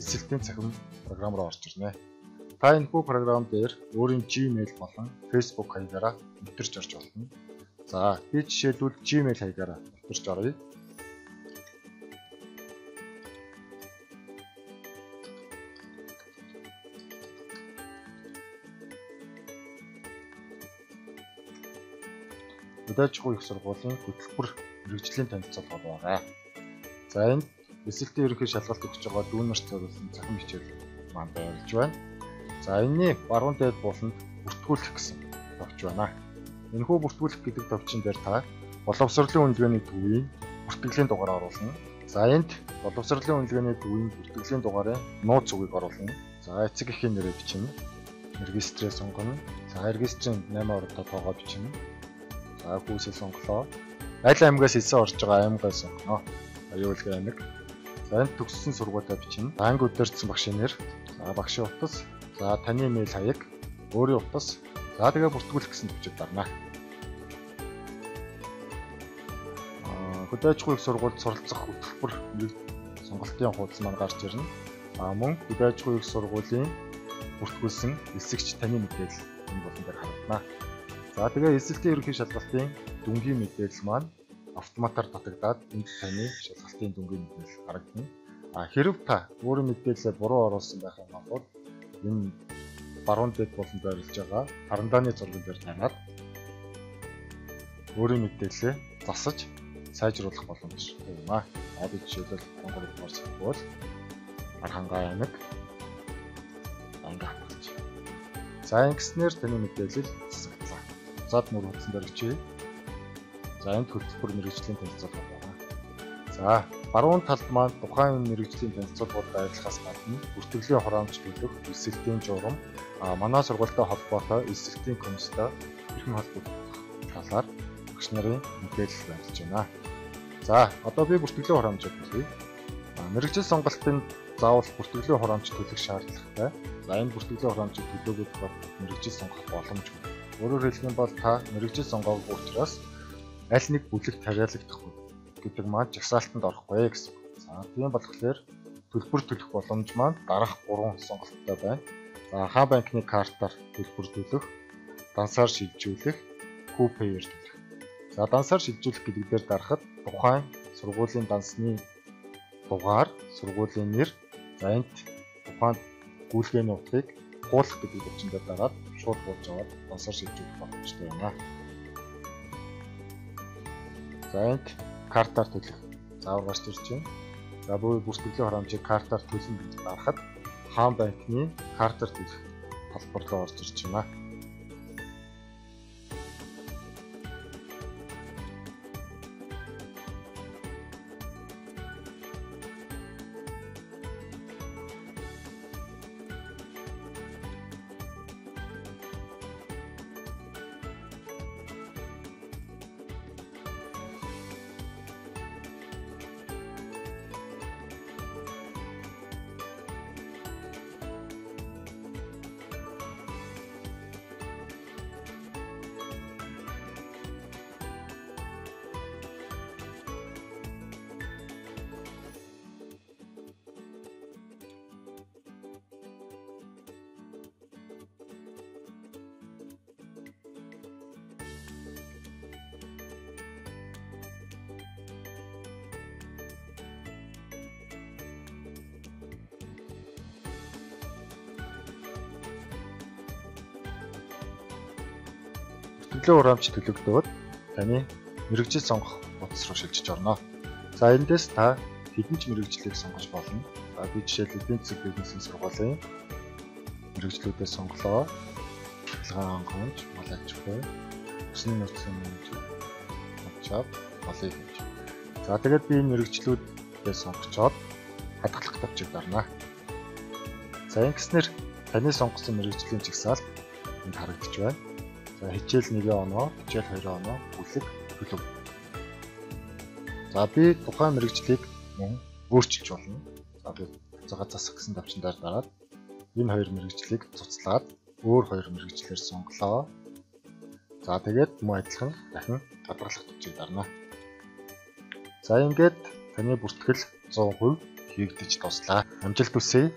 эсэлтийн цахим програм руу орж ирнэ. Та энэхүү програм дээр өөрийн Gmail болон Facebook хаягаараа нэвтэрч орж болно. За, би жишээлбэл Gmail хаягаараа нэвтэрч оръё. Удаачгүй их сургуулийн хөтөлбөр мэрэгжлийн танилцуулга байна. За, энд эсэлтийн ерөнхий шалгалт өгч байгаа дүү нарт зориулсан цахим хичээл маань байрлаж байна. За, энэний баруун дээд бууланд бүртгүүлэх гэсэн товч байна. Энэхүү бүртгүүлэх гэдэг товчон дээр та боловсролын үнэлгээний төвийн бүртгэлийн дугаар оруулна. За, энд боловсролын үнэлгээний төвийн бүртгэлийн дугаарын нууц үгийг оруулна. За, эцэг эхийн нэрээ бичнэ. Регистрээ сонгоно. За, регистрийн 8 ордоо тоогоо бичнэ. За, хүүсээ сонголоо. Аль аймгаас хэлсэн орж байгаа аймгаа сонгоно. Аюулгүй аймаг. За, энд төгссөн сургуулиа бичнэ. Анги удирдсан багшийн нэр. За, багшийн утас. За, таны мэйл хаяг. Өөрийн утас. За, тэгээ бүртгүүлэх гэсэн төвчөд дарна. Хөдөөжгүй их сургуульд суралцах хөтөлбөр сонголтын хуудас маань гарч ирнэ. Мөн хөдөөжгүй их сургуулийн бүртгүүлсэн эсэгч таны мэдээлэл энэ болон дээр харагдана. За, тэгээ эсэлтийн ерөнхий шалгалтын дүнгийн мэдээлэл маань автоматар татагдаад энд таны шалгалтын дүнгийн мэдээлэл харагдана. Хэрв та өөрийн мэдээлэлээ буруу оруулсан байх юм бол энэ баруун дээд болон байрлаж байгаа харандааны зурган дээр танаад өөрийн мэдээлэлээ засаж сайжруулах боломжтой юм аа. Би жишээлбэл 13 дугаар сургууль Архангай аймаг анги хатгач. За, ингэснээр таны мэдээлэл засагдлаа. Зад мөр утсан дээр бичээ. За, энд хөтөлбөр мэрэгжлийн танилцуулга байна. За, баруун талд маань тухайн мэрэгжлийн танилцуулгууд байрлахаас гадна бүртгэлийн хураамж төлөх эсэлтийн журам, манай сургуультай холбоотой эсэлтийн комисстай эрхэм холбогдох талаар багш нарын мэдээлэл байрлаж байна. За, одоо би бүртгэлийн хураамжийг хэлье. Мэрэгжил сонголтын заавал бүртгэлийн хураамж төлөх шаардлагатай. За, энэ бүртгэлийн хураамжийг төлөөгүй тохиолдолд мэрэгжил сонгох боломжгүй. Өөрөөр хэлэх юм бол та мэрэгжил сонгоогүй учраас аль нэг бүлэг тариалагдах гэдэг маань жагсаалтанд орохгүй гэсэн. За, тийм болохоор төлбөр төлөх боломж маань дараах 3 сонголттой байна. За, хаан банкны картаар төлбөр төлөх, дансаар шилжүүлэх, Q-Pay-ээр төлөх. За, дансаар шилжүүлэх гэдэг дээр дарахад тухайн сургуулийн дансны дугаар, сургуулийн нэр, за энд тухайн гүйлгээний утгыг хуулах гэдэг хүчин дээр дараад шууд буулж аваад дансаар шилжүүлэх боломжтой байна. За, энд картаар төлөх заавар гарч ирж байна. За, бүртгэлийн хураамжийг картаар төлнө гэж дарахад хаан банкны картаар төлөх талбар руу орж ирж байна. Бүртгэлийн хураамж төлөгдөөд таны мэрэгжил сонгох утас руу шилжиж орно. За, эндээс та хэдэн ч мэрэгжлийг сонгож болно. За, би жишээлбэл эдийн засаг бизнесийн сургуулийн мэрэгжлүүдээ сонголоо. Хялгаан хангамж, мал аж ахуй, усны нөөцийн менежмент, чав, малын хэмж. За, тэгээд би энэ мэрэгжлүүдээ сонгочоод хадгалах товчийг дарна. За, ингэснээр таны сонгосон мэрэгжлийн жагсаалт энд харагдаж байна. За, хичээл 1 оноо, хичээл 2 оноо, бүлэг, төлөв. За, би тухайн мэрэгжлийг мөн өөрчилж болно. За, би цагаа засах гэсэн товчноор дараад энэ хоёр мэрэгжлийг цуцлаад өөр хоёр мэрэгжлээр сонголоо. За, тэгээд мөн адилхан дахин хадгалах төвчийг дарна. За, ингээд таны бүртгэл 100% хийгдэж дуслаа. Амжилт хүсье.